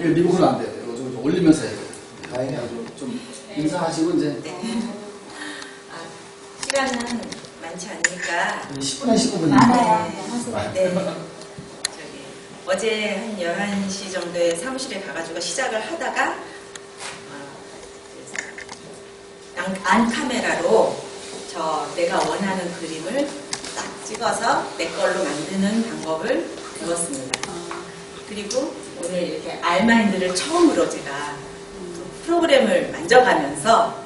미국은 안 돼요. 이거 좀 올리면서 해야 돼요. 다행히 아주 좀 인사하시고 이제. 네. 시간은 많지 않으니까 10분에 19분입니다. 많아요. 네. 저기 어제 한 11시 정도에 사무실에 가가지고 시작을 하다가 안 카메라로 내가 원하는 그림을 딱 찍어서 내 걸로 만드는 방법을 배웠습니다. 그리고 오늘 이렇게 알마인드를 처음으로 제가 프로그램을 만져가면서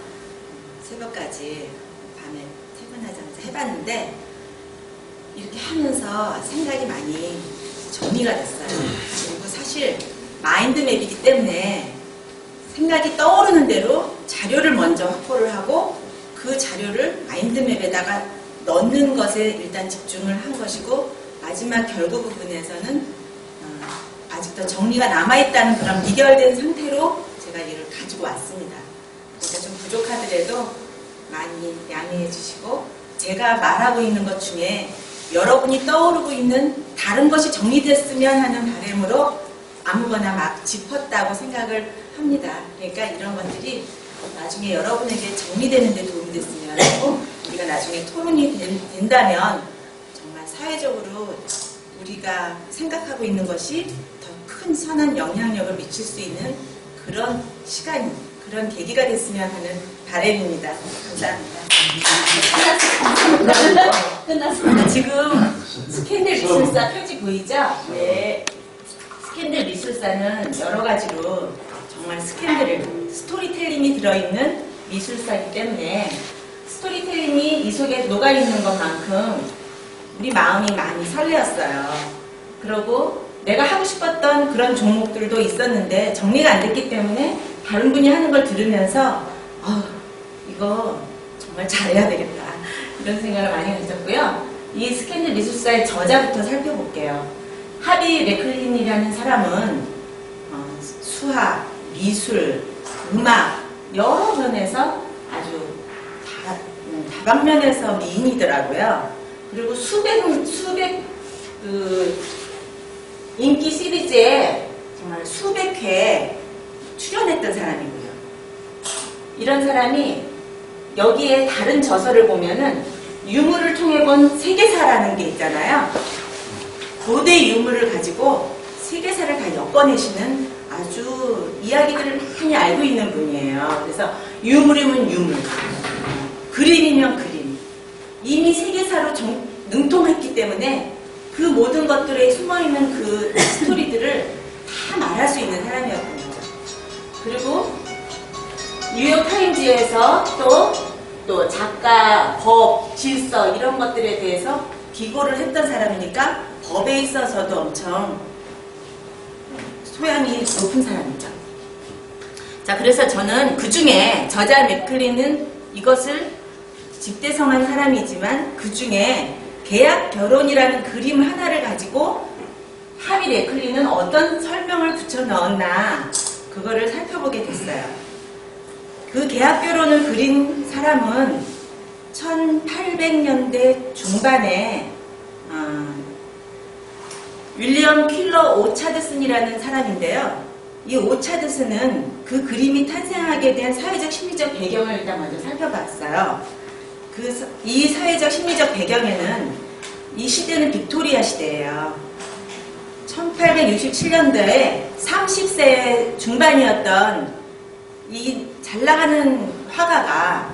새벽까지 밤에 퇴근하자마자 해봤는데 이렇게 하면서 생각이 많이 정리가 됐어요. 그리고 사실 마인드맵이기 때문에 생각이 떠오르는 대로 자료를 먼저 확보를 하고 그 자료를 마인드맵에다가 넣는 것에 일단 집중을 한 것이고 마지막 결국 부분에서는 아직도 정리가 남아있다는 그런 미결된 상태로 제가 이를 가지고 왔습니다. 그러니까 좀 부족하더라도 많이 양해해 주시고 제가 말하고 있는 것 중에 여러분이 떠오르고 있는 다른 것이 정리됐으면 하는 바람으로 아무거나 막 짚었다고 생각을 합니다. 그러니까 이런 것들이 나중에 여러분에게 정리되는 데 도움이 됐으면 하고 우리가 나중에 토론이 된다면 정말 사회적으로 우리가 생각하고 있는 것이 더 큰 선한 영향력을 미칠 수 있는 그런 시간, 그런 계기가 됐으면 하는 바람입니다. 감사합니다. 끝났습니다. 지금 스캔들 미술사 표지 보이죠? 네. 스캔들 미술사는 여러 가지로 정말 스토리텔링이 들어있는 미술사이기 때문에 스토리텔링이 이 속에 녹아있는 것만큼 우리 마음이 많이 설레었어요. 그리고 내가 하고 싶었던 그런 종목들도 있었는데 정리가 안 됐기 때문에 다른 분이 하는 걸 들으면서 이거 정말 잘해야 되겠다 이런 생각을 많이 가졌고요. 이 스캔들 미술사의 저자부터 살펴볼게요. 하비 레클린이라는 사람은 수학, 미술, 음악 여러 면에서 아주 다방면에서 미인이더라고요. 그리고 수백 인기 시리즈에 정말 수백 회에 출연했던 사람이고요. 이런 사람이 여기에 다른 저서를 보면은 유물을 통해 본 세계사라는 게 있잖아요. 고대 유물을 가지고 세계사를 다 엮어내시는 아주 이야기들을 많이 알고 있는 분이에요. 그래서 유물이면 유물, 그림이면 그림. 이미 세계사로 능통했기 때문에 그 모든 것들에 숨어있는 그 스토리들을 다 말할 수 있는 사람이었군요. 그리고 뉴욕타임즈에서 또 작가, 법, 질서 이런 것들에 대해서 기고를 했던 사람이니까 법에 있어서도 엄청 소양이 높은 사람이죠. 자, 그래서 저는 그 중에 저자 맥클린은 이것을 집대성한 사람이지만 그 중에 계약 결혼이라는 그림 하나를 가지고 하비 레클린은 어떤 설명을 붙여 넣었나 그거를 살펴보게 됐어요. 그 계약 결혼을 그린 사람은 1800년대 중반에 윌리엄 퀼러 오차드슨이라는 사람인데요. 이 오차드슨은 그 그림이 탄생하게 된 사회적 심리적 배경을 일단 먼저 살펴봤어요. 이 사회적 심리적 배경에는 이 시대는 빅토리아 시대예요. 1867년도에 30세 중반이었던 이 잘나가는 화가가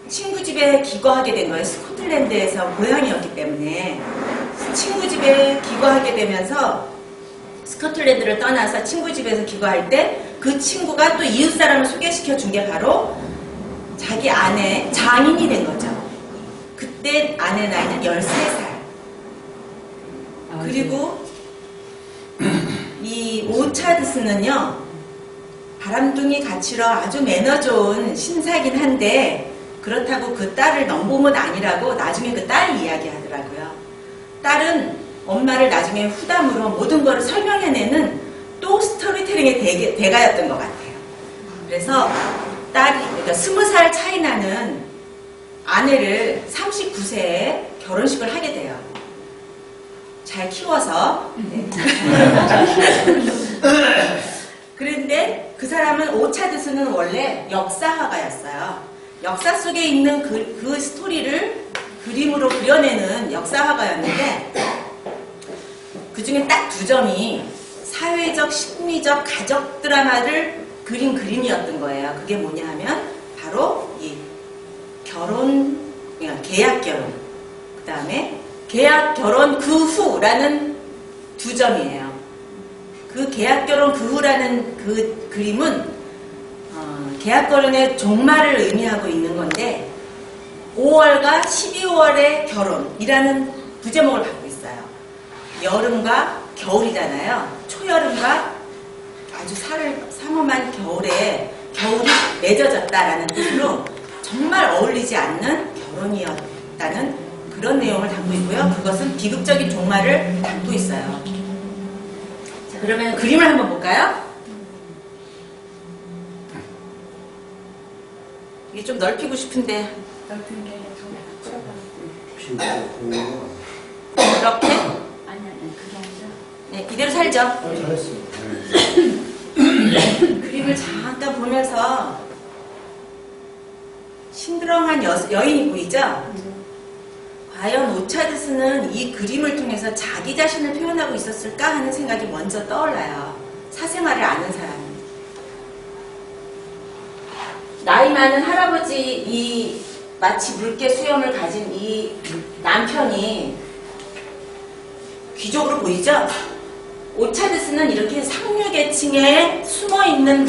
친구 집에 기거하게 된 거예요. 스코틀랜드에서 고향이었기 때문에 친구 집에 기거하게 되면서 스코틀랜드를 떠나서 친구 집에서 기거할 때 그 친구가 또 이웃 사람을 소개시켜 준 게 바로 자기 아내 장인이 된 거죠. 그때 아내 나이는 13살. 그리고 이 오차드스는요, 바람둥이 가치로 아주 매너 좋은 신사긴 한데 그렇다고 그 딸을 넘보면 아니라고 나중에 그 딸 이야기하더라고요. 딸은 엄마를 나중에 후담으로 모든 것을 설명해내는 또 스토리텔링의 대가였던 것 같아요. 그래서 딸이, 그러니까 20살 차이 나는 아내를 39세에 결혼식을 하게 돼요. 잘 키워서. 네. 그런데 그 사람은 오차드스는 원래 역사화가였어요. 역사 속에 있는 그 스토리를 그림으로 그려내는 역사화가였는데 그 중에 딱 두 점이 사회적, 심리적, 가족 드라마를 그린 그림이었던 거예요. 그게 뭐냐 하면 바로 이 결혼, 그러니까 계약 결혼, 그 다음에 계약 결혼 그 후라는 두 점이에요. 그 계약 결혼 그 후라는 그 그림은 계약 결혼의 종말을 의미하고 있는 건데 5월과 12월의 결혼이라는 부제목을 갖고 있어요. 여름과 겨울이잖아요. 초여름과 아주 삼엄한 겨울에 겨울이 맺어졌다라는 뜻으로 정말 어울리지 않는 결혼이었다는 그런 내용을 담고 있고요. 그것은 비극적인 종말을 담고 있어요. 자, 그러면 그림을 한번 볼까요? 이게 좀 넓히고 싶은데 넓은 게 이렇게? 아니 그게 아니라 네, 이대로 살죠. 잘했어요. 그림을 잠깐 보면서 심드렁한 여인이 보이죠? 과연 오차드스는 이 그림을 통해서 자기 자신을 표현하고 있었을까 하는 생각이 먼저 떠올라요. 사생활을 아는 사람이. 나이 많은 할아버지 마치 물개 수염을 가진 이 남편이 귀족으로 보이죠? 오차드스는 이렇게 상류계층에 숨어있는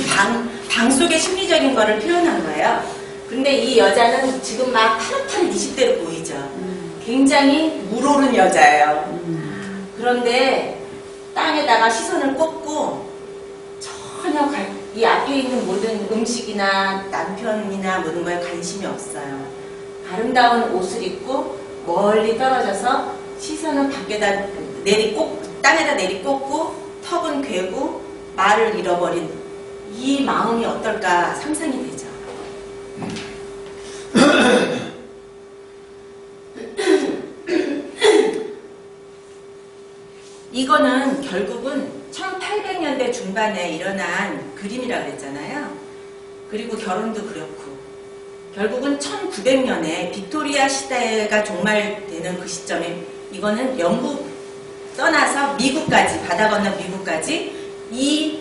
방 속의 심리적인 거를 표현한 거예요. 근데 이 여자는 지금 막 파릇파릇 20대로 보이죠? 굉장히 물오른 여자예요. 그런데 땅에다가 시선을 꽂고 전혀 이 앞에 있는 모든 음식이나 남편이나 모든 거에 관심이 없어요. 아름다운 옷을 입고 멀리 떨어져서 시선은 밖에다 땅에다 내리꽂고 턱은 괴고 말을 잃어버린 이 마음이 어떨까 상상이 되죠. 이거는 결국은 1800년대 중반에 일어난 그림이라고 그랬잖아요. 그리고 결혼도 그렇고 결국은 1900년에 빅토리아 시대가 종말되는 그 시점에 이거는 영국 떠나서 미국까지 바다 건너 미국까지 이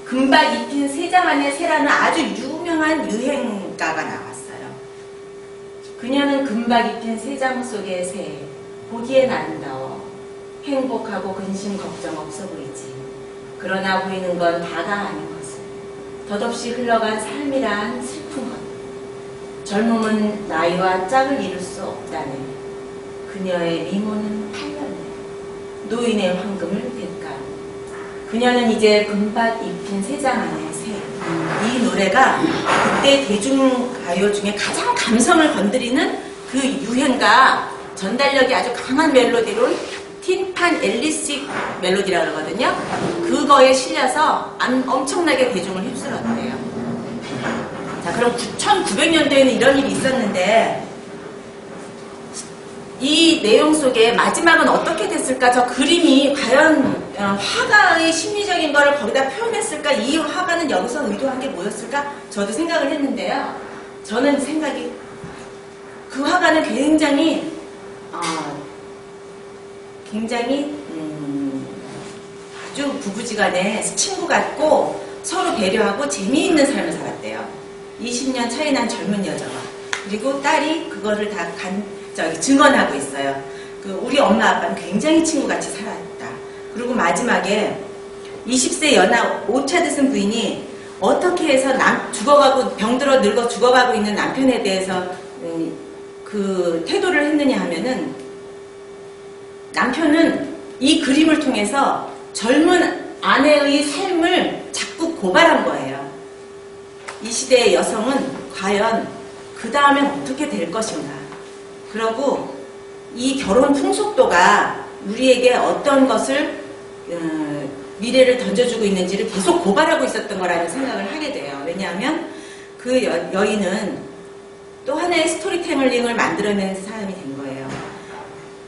금박 입힌 세장 안의 새라는 아주 유명한 유행가가 나왔어요. 그녀는 금박 입힌 세장 속의 새 보기엔 아름다워 행복하고 근심 걱정 없어 보이지. 그러나 보이는 건 다가 아닌 것을 덧없이 흘러간 삶이란 슬픈 것. 젊음은 나이와 짝을 이룰 수 없다네. 그녀의 미모는 8년에 노인의 황금을 댈까. 그녀는 이제 금박 입힌 세장 안의 새. 이 노래가 그때 대중가요 중에 가장 감성을 건드리는 그 유행가 전달력이 아주 강한 멜로디로 틴판 앨리식 멜로디라고 그러거든요. 그거에 실려서 엄청나게 대중을 휩쓸었대요. 자, 그럼 1900년대에는 이런 일이 있었는데 이 내용 속에 마지막은 어떻게 됐을까? 저 그림이 과연 화가의 심리적인 거를 거기다 표현했을까? 이 화가는 여기서 의도한 게 뭐였을까? 저도 생각을 했는데요. 저는 생각이 그 화가는 굉장히 아주 부부지간에 친구 같고 서로 배려하고 재미있는 삶을 살았대요. 20년 차이 난 젊은 여자가. 그리고 딸이 그거를 다 증언하고 있어요. 우리 엄마 아빠는 굉장히 친구같이 살았다. 그리고 마지막에 20세 연하 오차드슨 부인이 어떻게 해서 죽어가고 병들어 늙어 죽어가고 있는 남편에 대해서 그 태도를 했느냐 하면은 남편은 이 그림을 통해서 젊은 아내의 삶을 자꾸 고발한 거예요. 이 시대의 여성은 과연 그 다음엔 어떻게 될 것인가. 그리고 이 결혼 풍속도가 우리에게 어떤 것을 미래를 던져주고 있는지를 계속 고발하고 있었던 거라는 생각을 하게 돼요. 왜냐하면 그 여인은 또 하나의 스토리텔링을 만들어낸 사람이 된 거예요.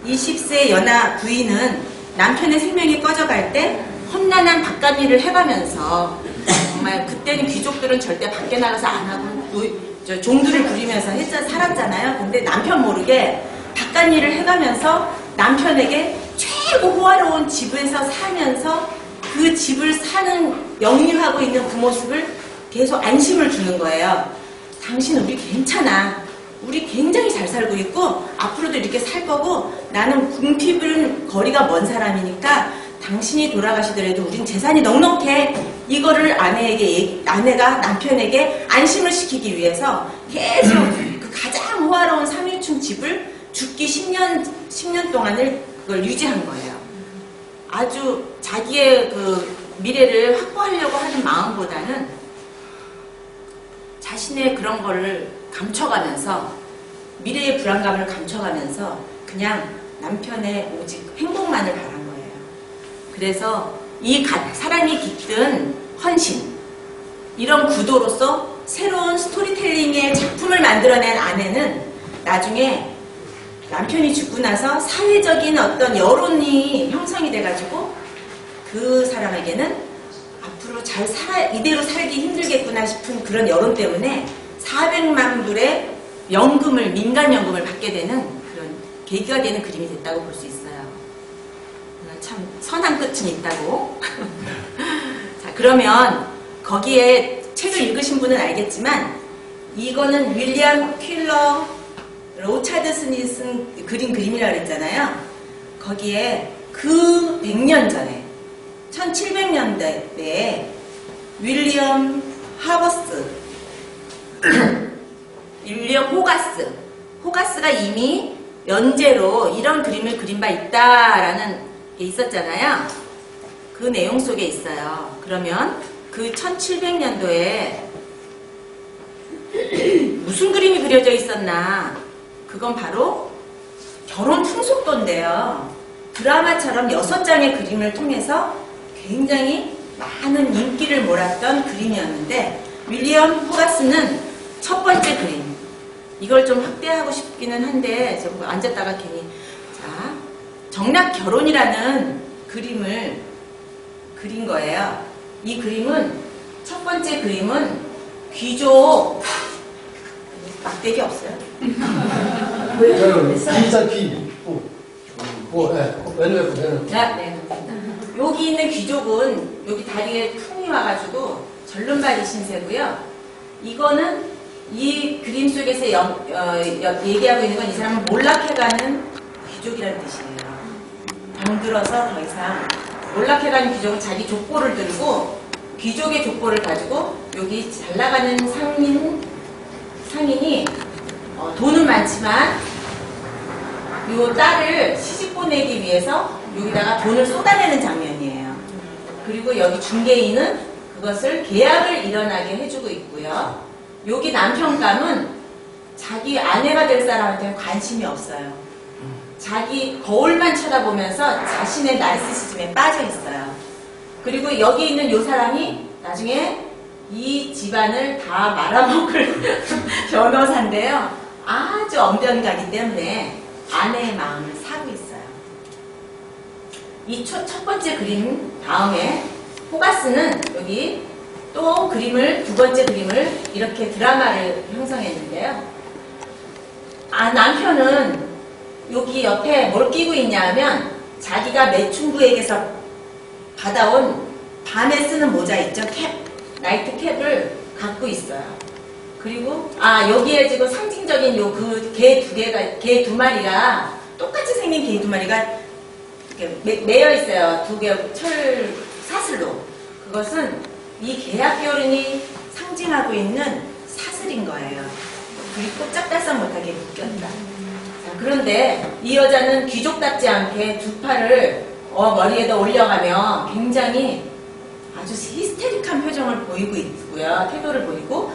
20세 연하 부인은 남편의 생명이 꺼져갈 때 험난한 바깥일을 해가면서 정말 그때는 귀족들은 절대 밖에 나가서 안 하고 종들을 부리면서 살았잖아요. 근데 남편 모르게 바깥일을 해가면서 남편에게 최고 호화로운 집에서 살면서 그 집을 영유하고 있는 그 모습을 계속 안심을 주는 거예요. 당신은 우리 괜찮아. 우리 굉장히 잘 살고 있고 앞으로도 이렇게 살 거고 나는 궁핍은 거리가 먼 사람이니까 당신이 돌아가시더라도 우린 재산이 넉넉해. 이거를 아내가 남편에게 안심을 시키기 위해서 계속 그 가장 호화로운 3일충 집을 죽기 10년 동안을 그걸 유지한 거예요. 아주 자기의 그 미래를 확보하려고 하는 마음보다는 자신의 그런 거를 감춰가면서 미래의 불안감을 감춰가면서 그냥 남편의 오직 행복만을 바란 거예요. 그래서 이 사랑이 깃든 헌신 이런 구도로서 새로운 스토리텔링의 작품을 만들어낸 아내는 나중에 남편이 죽고 나서 사회적인 어떤 여론이 형성이 돼가지고 그 사람에게는 앞으로 이대로 살기 힘들겠구나 싶은 그런 여론 때문에 400만 불의 민간연금을 받게 되는 그런 계기가 되는 그림이 됐다고 볼 수 있어요. 참 선한 끝은 있다고. 자, 그러면 거기에 책을 읽으신 분은 알겠지만 이거는 윌리엄 퀼러 로차드슨이 쓴 그림이라고 그랬잖아요. 거기에 그 100년 전에 1700년대에 윌리엄 호가스가 이미 연재로 이런 그림을 그린 바 있다라는 게 있었잖아요. 그 내용 속에 있어요. 그러면 그 1700년도에 무슨 그림이 그려져 있었나? 그건 바로 결혼 풍속도인데요. 드라마처럼 6장의 그림을 통해서 굉장히 많은 인기를 몰았던 그림이었는데 윌리엄 호가스는 첫 번째 그림 이걸 좀 확대하고 싶기는 한데 좀 앉았다가 괜히 자 정락 결혼이라는 그림을 그린 거예요. 이 그림은 첫 번째 그림은 귀족 막대기 없어요? 네, 여기 있는 귀족은 여기 다리에 풍이 와가지고 절름발이 신세고요. 이거는 이 그림 속에서 얘기하고 있는 건 이 사람은 몰락해가는 귀족이라는 뜻이에요. 병들어서 더 이상 몰락해가는 귀족은 자기 족보를 들고 귀족의 족보를 가지고 여기 잘 나가는 상인이 돈은 많지만 요 딸을 시집 보내기 위해서 여기다가 돈을 쏟아내는 장면이에요. 그리고 여기 중개인은 그것을 계약을 일어나게 해주고 있고요. 여기 남편감은 자기 아내가 될 사람한테는 관심이 없어요. 자기 거울만 쳐다보면서 자신의 나르시시즘에 빠져 있어요. 그리고 여기 있는 요 사람이 나중에 이 집안을 다 말아먹을 변호사인데요. 아주 엄변가기 때문에 아내의 마음을 사고 있어요. 이 첫 번째 그림 다음에 호가스는 여기 또 두 번째 그림을 이렇게 드라마를 형성했는데요. 남편은 여기 옆에 뭘 끼고 있냐면 자기가 매춘부에게서 받아온 밤에 쓰는 모자 있죠? 캡, 나이트 캡을 갖고 있어요. 그리고 여기에 지금 상징적인 요 그 개 두 마리가 똑같이 생긴 개 두 마리가 이렇게 매여 있어요. 두 개 철 사슬로. 그것은 이 계약결혼이 상징하고 있는 사슬인 거예요. 그리고 꼼짝달싹 못하게 묶였다. 자, 그런데 이 여자는 귀족답지 않게 두 팔을 머리에다 올려가며 굉장히 아주 히스테릭한 표정을 보이고 있고요. 태도를 보이고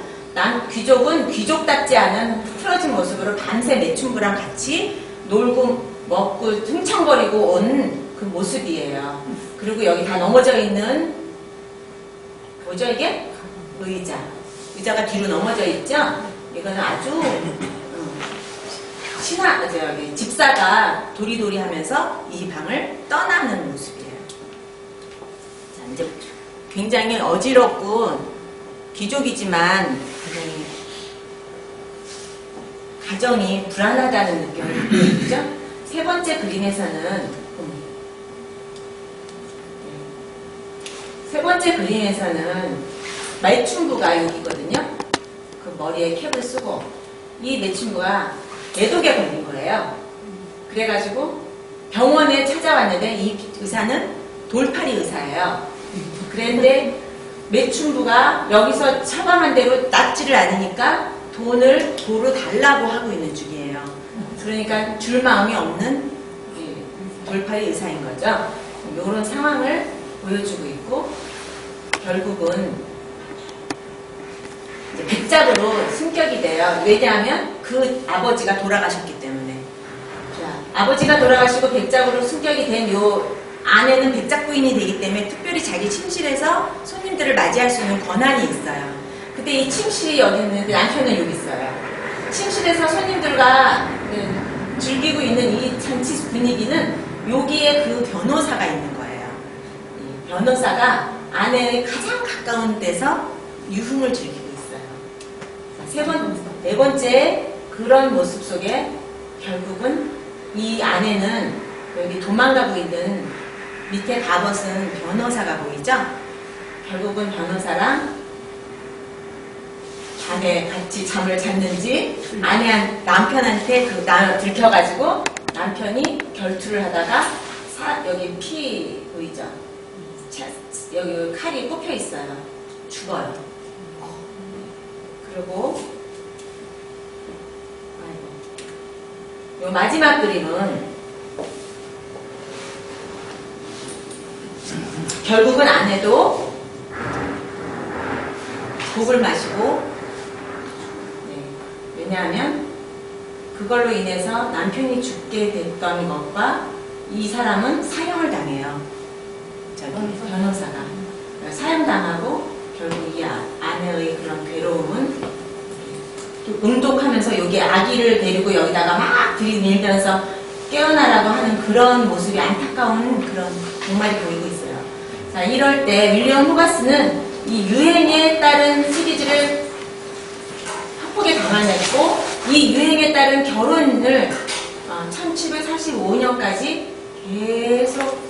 귀족은 귀족답지 않은 틀어진 모습으로 밤새 매춘부랑 같이 놀고 먹고 흥청거리고 온 그 모습이에요. 그리고 여기 다 넘어져 있는 뭐죠 이게? 의자가 뒤로 넘어져 있죠? 이거는 아주 집사가 도리도리 하면서 이 방을 떠나는 모습이에요. 이제 굉장히 어지럽고 귀족이지만 굉장히 가정이 불안하다는 느낌을 들죠. 세 번째 그림에서는 매춘부가 여기거든요. 그 머리에 캡을 쓰고 이 매춘부가 매독에 걸린 거예요. 그래가지고 병원에 찾아왔는데 이 의사는 돌팔이 의사예요. 그런데 매춘부가 여기서 처방한 대로 낫지를 않으니까 도로 달라고 하고 있는 중이에요. 그러니까 줄 마음이 없는 돌팔이 의사인 거죠. 이런 상황을 보여주고 있고 결국은 이제 백작으로 승격이 돼요. 왜냐하면 그 아버지가 돌아가셨기 때문에. 자, 아버지가 돌아가시고 백작으로 승격이 된 요 아내는 백작 부인이 되기 때문에 특별히 자기 침실에서 손님들을 맞이할 수 있는 권한이 있어요. 근데 이 침실이 여기 있는데 남편은 여기 있어요. 침실에서 손님들과 즐기고 있는 이 잔치 분위기는 여기에 그 변호사가 있는 거예요. 이 변호사가 아내의 가장 가까운 데서 유흥을 즐기고 있어요. 네 번째 그런 모습 속에 결국은 이 아내는 여기 도망가고 있는 밑에 갑옷은 변호사가 보이죠? 결국은 변호사랑 밤에 같이 잠을 잤는지 남편한테 들켜가지고 남편이 결투를 하다가 여기 피 보이죠? 여기 칼이 꼽혀 있어요. 죽어요. 그리고 요 마지막 그림은 결국은 아내도 독을 마시고 왜냐하면 그걸로 인해서 남편이 죽게 됐던 것과 이 사람은 사형을 당해요. 저기 변호사가 사형당하고 결국 이 아내의 그런 괴로움은 응독하면서 여기 아기를 데리고 여기다가 막 들이밀면서 깨어나라고 하는 그런 모습이 안타까운 그런 정말이 보이고 있어요. 자, 이럴 때 윌리엄 호가스는 이 유행에 따른 시리즈를 협곡에 담아냈고 이 유행에 따른 결혼을 1745년까지 계속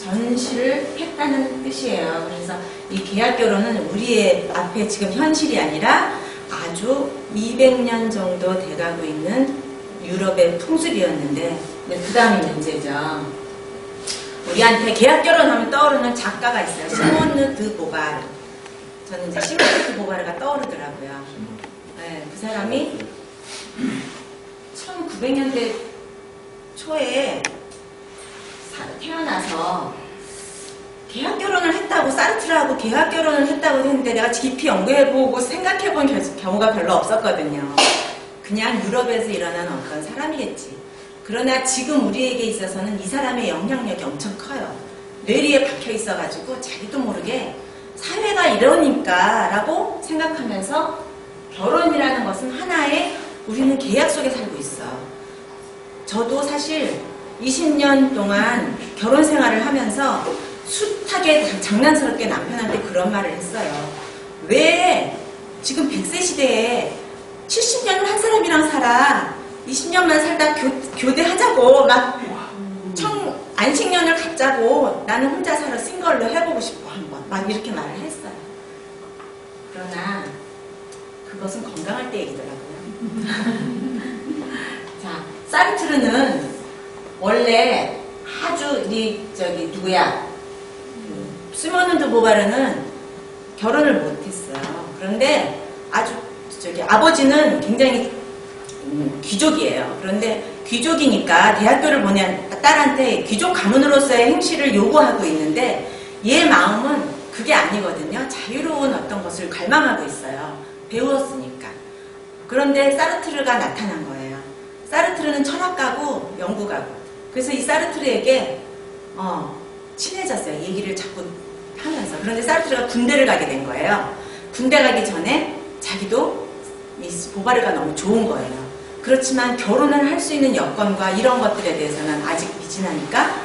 전시를 했다는 뜻이에요. 그래서 이 계약 결혼은 우리의 앞에 지금 현실이 아니라 아주 200년 정도 돼가고 있는 유럽의 풍습이었는데 그 다음이 문제죠. 우리한테 계약 결혼하면 떠오르는 작가가 있어요. 시몬느 드 보바르. 저는 이제 시몬느 드 보바르가 떠오르더라고요. 네, 그 사람이 1900년대 초에 태어나서 계약 결혼을 했다고 사르트르하고 계약 결혼을 했다고 했는데 내가 깊이 연구해보고 생각해본 경우가 별로 없었거든요. 그냥 유럽에서 일어난 어떤 사람이겠지. 그러나 지금 우리에게 있어서는 이 사람의 영향력이 엄청 커요. 뇌리에 박혀 있어가지고 자기도 모르게 사회가 이러니까 라고 생각하면서 결혼이라는 것은 하나의 우리는 계약 속에 살고 있어. 저도 사실 20년 동안 결혼 생활을 하면서 숱하게 장난스럽게 남편한테 그런 말을 했어요. 왜 지금 100세 시대에 70년을 한 사람이랑 살아 20년만 살다 교대하자고 막 안식년을 갖자고 나는 혼자 살아 싱글로 해보고 싶어 한번 막 이렇게 말을 했어요. 그러나 그것은 건강할 때 얘기더라고요. 자, 사르트르는 원래 아주 시몬느 드 보바르는 결혼을 못했어요. 그런데 아주 아버지는 굉장히 귀족이에요. 그런데 귀족이니까 대학교를 보낸 딸한테 귀족 가문으로서의 행실을 요구하고 있는데 얘 마음은 그게 아니거든요. 자유로운 어떤 것을 갈망하고 있어요. 배웠으니까. 그런데 사르트르가 나타난 거예요. 사르트르는 철학가고 연구가고. 그래서 이 사르트르에게 친해졌어요. 얘기를 자꾸 하면서. 그런데 사르트르가 군대를 가게 된 거예요. 군대 가기 전에 자기도 이 보바르가 너무 좋은 거예요. 그렇지만 결혼을 할 수 있는 여건과 이런 것들에 대해서는 아직 미진하니까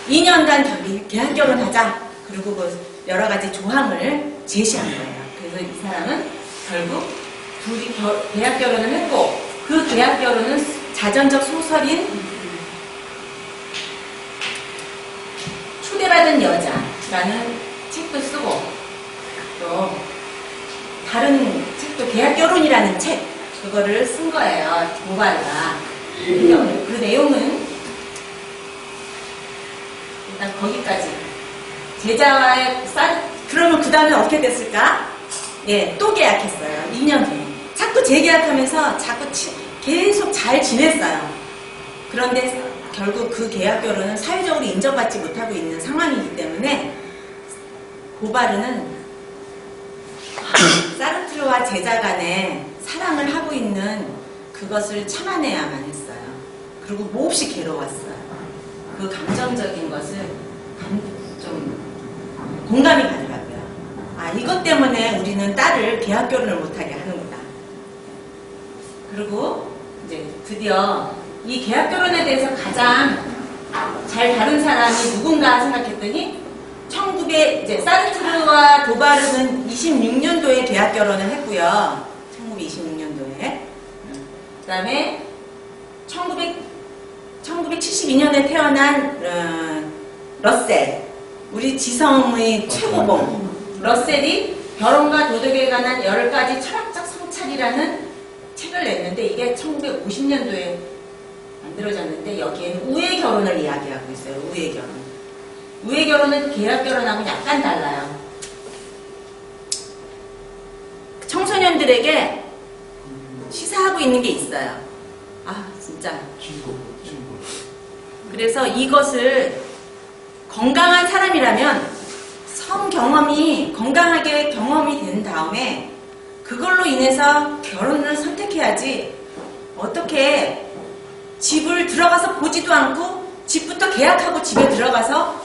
2년간 계약 결혼하자. 그리고 그 여러 가지 조항을 제시한 거예요. 그래서 이 사람은 결국 둘이 계약 결혼을 했고 그 계약 결혼은 자전적 소설인 초대받은 여자라는 책도 쓰고 또 다른 책도 계약 결혼이라는 책 그거를 쓴 거예요. 보바르가. 그 내용은 일단 거기까지. 제자와의 그러면 그 다음에 어떻게 됐을까? 예, 또 계약했어요. 2년 뒤에. 자꾸 재계약하면서 자꾸 계속 잘 지냈어요. 그런데 결국 그 계약 결혼은 사회적으로 인정받지 못하고 있는 상황이기 때문에 보바르는 사르트르와 제자 간에 사랑을 하고 있는 그것을 참아내야만 했어요. 그리고 몹시 괴로웠어요. 그 감정적인 것을 좀 공감이 가더라고요. 아, 이것 때문에 우리는 딸을 계약 결혼을 못하게 하는구나. 그리고 이제 드디어 이 계약 결혼에 대해서 가장 잘 다룬 사람이 누군가 생각했더니 이제 사르트르와 보바르는 26년도에 계약 결혼을 했고요. 1926년도에. 그 다음에 1972년에 태어난 러셀, 우리 지성의 최고봉 러셀이 결혼과 도덕에 관한 10가지 철학적 성찰이라는 책을 냈는데 이게 1950년도에 만들어졌는데 여기에는 우애 결혼을 이야기하고 있어요. 우애 결혼. 우애 결혼은 계약 결혼하고 약간 달라요. 청소년들에게 시사하고 있는 게 있어요. 아, 진짜. 그래서 이것을 건강한 사람이라면 성 경험이 건강하게 경험이 된 다음에 그걸로 인해서 결혼을 선택해야지 어떻게 집을 들어가서 보지도 않고 집부터 계약하고 집에 들어가서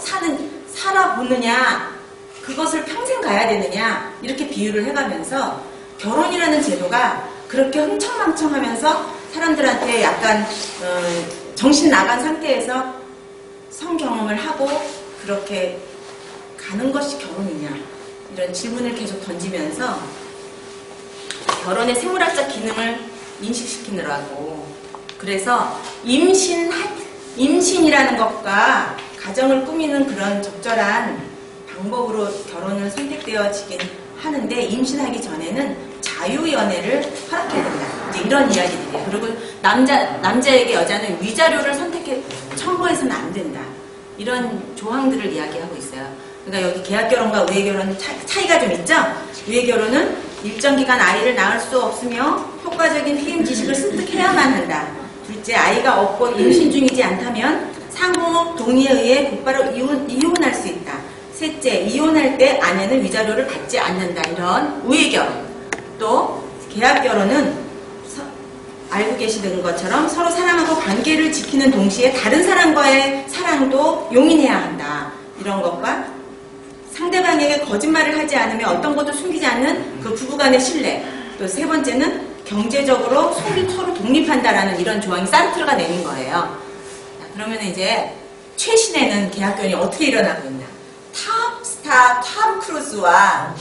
살아보느냐 그것을 평생 가야 되느냐 이렇게 비유를 해가면서 결혼이라는 제도가 그렇게 흥청망청하면서 사람들한테 약간 정신 나간 상태에서 성경험을 하고 그렇게 가는 것이 결혼이냐 이런 질문을 계속 던지면서 결혼의 생물학적 기능을 인식시키느라고 그래서 임신이라는 것과 가정을 꾸미는 그런 적절한 방법으로 결혼을 선택되어지긴 하는데 임신하기 전에는 자유연애를 허락해야 된다. 이제 이런 이야기들이에요. 그리고 남자에게 여자는 위자료를 청구해서는 안 된다. 이런 조항들을 이야기하고 있어요. 그러니까 여기 계약결혼과 우애결혼은 차이가 좀 있죠? 우애결혼은 일정 기간 아이를 낳을 수 없으며 효과적인 피임 지식을 습득해야만 한다. 둘째, 아이가 없고 임신 중이지 않다면 상호 동의에 의해 곧바로 이혼할 수 있다. 셋째, 이혼할 때 아내는 위자료를 받지 않는다. 이런 우애결혼. 또 계약결혼은 알고 계시는 것처럼 서로 사랑하고 관계를 지키는 동시에 다른 사람과의 사랑도 용인해야 한다. 이런 것과 상대방에게 거짓말을 하지 않으며 어떤 것도 숨기지 않는 그 부부간의 신뢰. 또 세 번째는 경제적으로 서로 독립한다라는 이런 조항이 사르트르가 내린 거예요. 자, 그러면 이제 최신에는 계약결혼이 어떻게 일어나고 있나? 탑스타 톰 크루즈와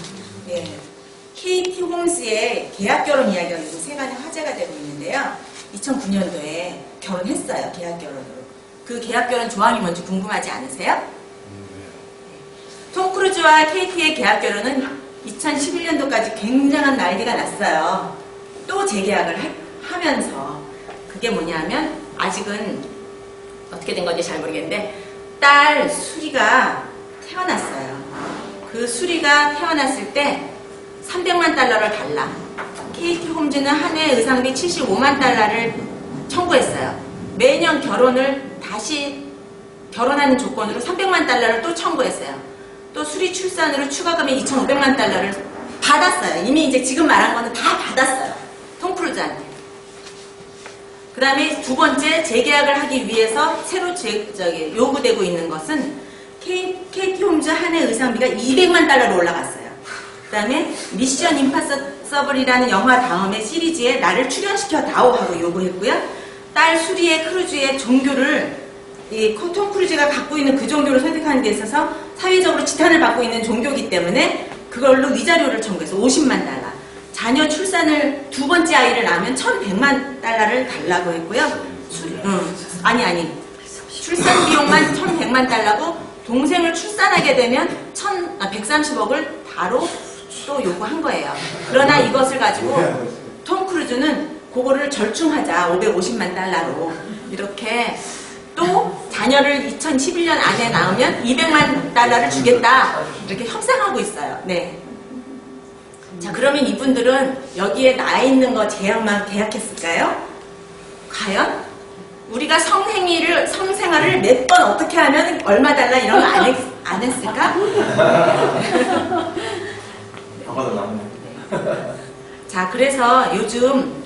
케이티 홈즈의 계약결혼 이야기가 요즘 세간에 화제가 되고 있는데요. 2009년도에 결혼했어요. 계약결혼으로. 그 계약결혼 조항이 뭔지 궁금하지 않으세요? 톰 크루즈와 케이티의 계약결혼은 2011년도까지 굉장한 난리가 났어요. 또 재계약을 하면서 그게 뭐냐면 아직은 어떻게 된 건지 잘 모르겠는데 딸 수리가 태어났어요. 그 수리가 태어났을 때 300만 달러를 달라. 케이티 홈즈는 한 해 의상비 75만 달러를 청구했어요. 매년 다시 결혼하는 조건으로 300만 달러를 또 청구했어요. 또 수리 출산으로 추가금의 2,500만 달러를 받았어요. 이미 이제 지금 말한 거는 다 받았어요. 톰 크루즈한테. 그 다음에 두 번째 재계약을 하기 위해서 새로 요구되고 있는 것은 케이티 홈즈 한 해 의상비가 200만 달러로 올라갔어요. 그 다음에 미션 임파서블이라는 영화 다음에 시리즈에 나를 출연시켜 다오 하고 요구했고요. 딸 수리의 크루즈의 종교를 톰 크루즈가 갖고 있는 그 종교를 선택하는 데 있어서 사회적으로 지탄을 받고 있는 종교이기 때문에 그걸로 위자료를 청구해서 50만 달러. 자녀 출산을 두 번째 아이를 낳으면 1,100만 달러를 달라고 했고요. 아니. 출산 비용만 1,100만 달러고 동생을 출산하게 되면 130억을 바로 또 요구한 거예요. 그러나 이것을 가지고 톰 크루즈는 그거를 절충하자 550만 달러로 이렇게 또 자녀를 2011년 안에 낳으면 200만 달러를 주겠다 이렇게 협상하고 있어요. 네. 자, 그러면 이분들은 여기에 나 있는 거 제약만 계약했을까요? 과연? 우리가 성생활을 몇 번 어떻게 하면 얼마 달라 이런 거 안 했을까? 자, 그래서 요즘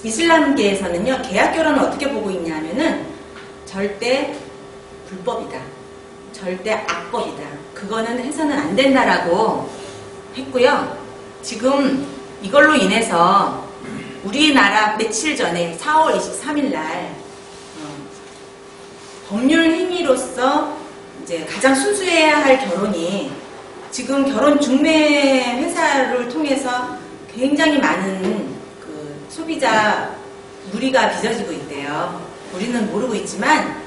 이슬람계에서는요, 계약 결혼을 어떻게 보고 있냐면은 절대 불법이다. 절대 악법이다. 그거는 해서는 안 된다라고 했고요. 지금 이걸로 인해서 우리나라 며칠 전에 4월 23일 날 법률 행위로서 이제 가장 순수해야 할 결혼이 지금 결혼 중매 회사를 통해서 굉장히 많은 그 소비자 무리가 빚어지고 있대요. 우리는 모르고 있지만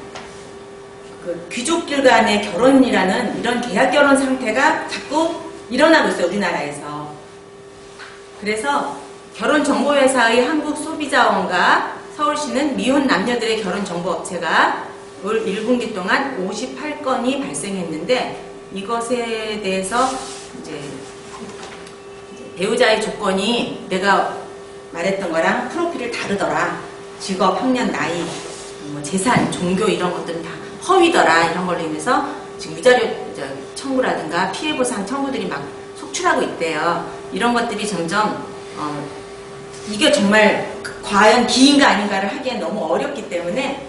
그 귀족들 간의 결혼이라는 이런 계약 결혼 상태가 자꾸 일어나고 있어요. 우리나라에서. 그래서 결혼정보회사의 한국소비자원과 서울시는 미혼 남녀들의 결혼정보업체가 올 1분기 동안 58건이 발생했는데 이것에 대해서 이제 배우자의 조건이 내가 말했던 거랑 프로필을 다르더라. 직업, 학년, 나이, 뭐 재산, 종교 이런 것들은 다 허위더라. 이런 걸로 인해서 지금 위자료 청구라든가 피해보상 청구들이 막 속출하고 있대요. 이런 것들이 점점 이게 정말 과연 기인가 아닌가를 하기엔 너무 어렵기 때문에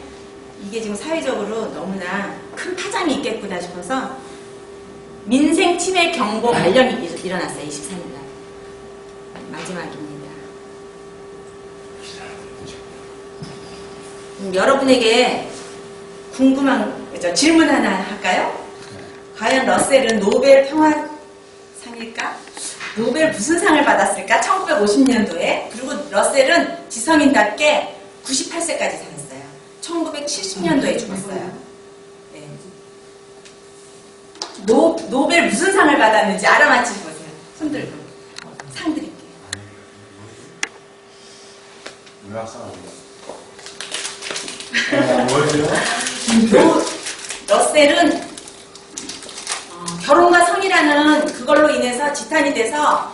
이게 지금 사회적으로 너무나 큰 파장이 있겠구나 싶어서 민생 침해 경보 발령이 일어났어요. 23일날. 마지막입니다. 여러분에게 궁금한 질문 하나 할까요? 과연 러셀은 노벨 평화상일까? 노벨 무슨 상을 받았을까? 1950년도에. 그리고 러셀은 지성인답게 98세까지 살았어요. 1970년도에 죽었어요. 네. 노벨 무슨 상을 받았는지 알아맞히고 보세요. 손 들고. 상 드릴게요. 문학상 뭐죠? 러셀은 결혼과 성이라는 그걸로 인해서 지탄이 돼서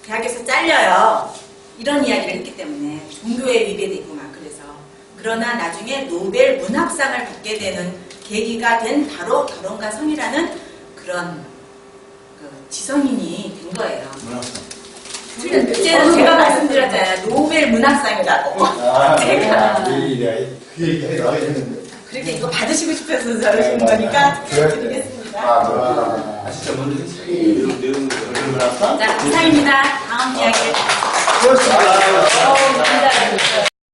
대학에서 잘려요. 이런 이야기를 했기 때문에 종교에 위배되고 막 그래서. 그러나 나중에 노벨 문학상을 받게 되는 계기가 된 바로 결혼과 성이라는 그런 지성인이 된 거예요. 문학상. 그때는 제가 말씀드렸잖아요. 노벨 문학상이라고. 제가. 그 얘기가 나와야 되는데. 그렇게 이거 받으시고 싶어서 저러신 거니까 드리겠습니다. 진짜 먼저 했어요. 문학상? 자, 이상입니다. 다음 이야기. 그렇습니다. 감사합니다.